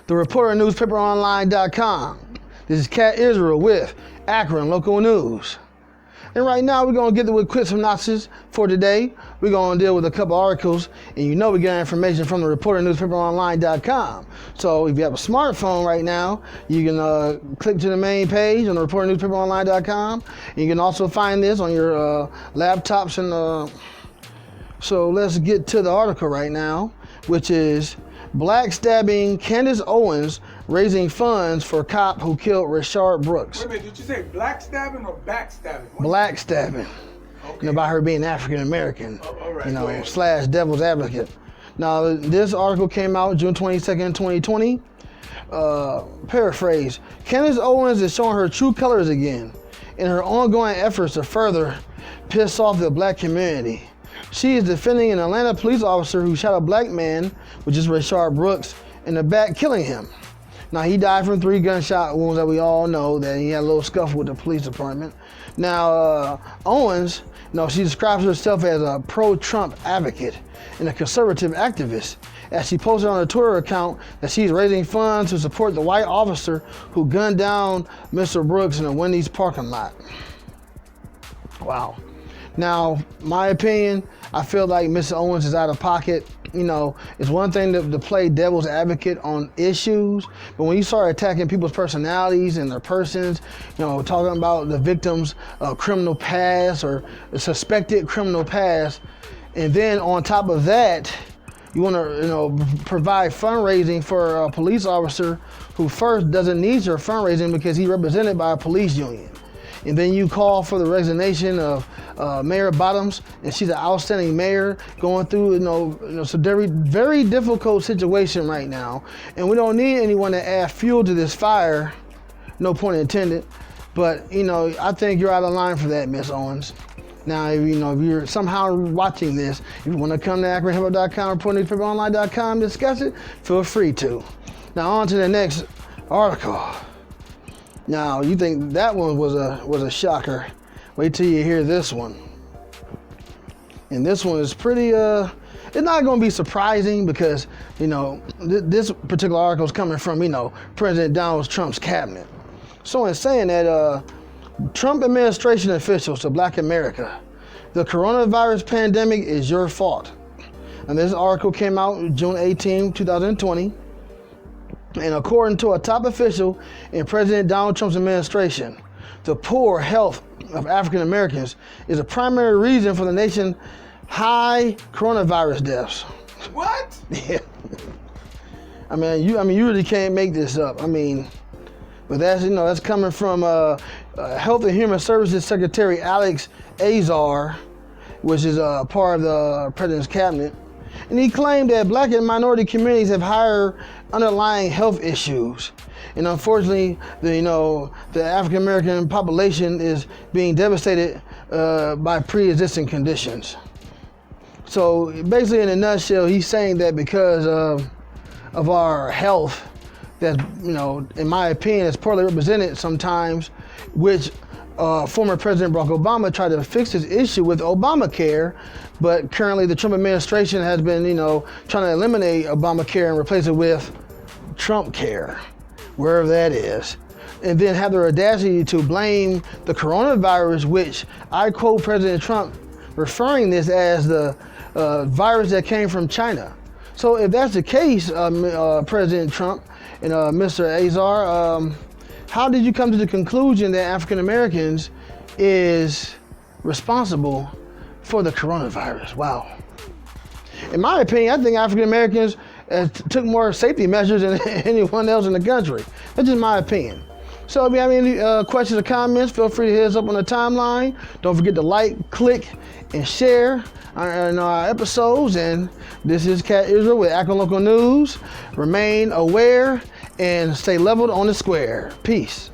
the reporter newspaperonline.com. This is Cat Israel with Akron Local News. And right now we're going to get with quick synopsis for today. We're going to deal with a couple articles, and you know we get information from the reporter newspaperonline.com. So if you have a smartphone right now, you can click to the main page on the reporter newspaperonline.com. You can also find this on your laptops. And so let's get to the article right now, which is Black stabbing Candace Owens raising funds for cop who killed Rayshard Brooks. Wait a minute, did you say black stabbing or backstabbing? Black stabbing. Okay. You know, by her being African American. All right, you know, / devil's advocate. Now, this article came out June 22nd, 2020. Paraphrase: Candace Owens is showing her true colors again in her ongoing efforts to further piss off the black community. She is defending an Atlanta police officer who shot a black man, which is Rayshard Brooks, in the back, killing him. Now, he died from 3 gunshot wounds that we all know, that he had a little scuffle with the police department. Now, Owens, she describes herself as a pro-Trump advocate and a conservative activist, as she posted on her Twitter account that she's raising funds to support the white officer who gunned down Mr. Brooks in a Wendy's parking lot. Wow. Now, my opinion, I feel like Mr. Owens is out of pocket. You know, it's one thing to play devil's advocate on issues, but when you start attacking people's personalities and their persons, talking about the victim's criminal past or suspected criminal past, and then on top of that, you want to, provide fundraising for a police officer who first doesn't need your fundraising because he's represented by a police union. And then you call for the resignation of Mayor Bottoms, and she's an outstanding mayor going through, it's a very, very difficult situation right now. And we don't need anyone to add fuel to this fire, no point intended. But, I think you're out of line for that, Miss Owens. Now, if you're somehow watching this, if you want to come to AkronHippo.com, reporternewspaperonline.com, discuss it, feel free to. Now, on to the next article. Now, you think that one was a shocker. Wait till you hear this one. And this one is pretty, it's not going to be surprising because, this particular article is coming from, President Donald Trump's cabinet. So in saying that, Trump administration officials to Black America, the coronavirus pandemic is your fault. And this article came out June 18, 2020. And according to a top official in President Donald Trump's administration, the poor health of African Americans is a primary reason for the nation's high coronavirus deaths. What? Yeah. I mean, you really can't make this up. But that's coming from Health and Human Services Secretary Alex Azar, which is part of the president's cabinet. And he claimed that Black and minority communities have higher underlying health issues. And unfortunately, the African American population is being devastated by pre-existing conditions. So basically, in a nutshell, he's saying that because of our health, that, in my opinion, is poorly represented sometimes, which former President Barack Obama tried to fix this issue with Obamacare, but currently the Trump administration has been, trying to eliminate Obamacare and replace it with Trump Care, wherever that is, and then have the audacity to blame the coronavirus, which I quote President Trump referring this as the virus that came from China. So if that's the case, President Trump and Mr. Azar, how did you come to the conclusion that African Americans is responsible for the coronavirus? Wow. In my opinion, I think African Americans took more safety measures than anyone else in the country. That's just my opinion. So if you have any questions or comments, feel free to hit us up on the timeline. Don't forget to like, click, and share our episodes. And this is Cat Israel with Akron Local News. Remain aware and stay leveled on the square. Peace.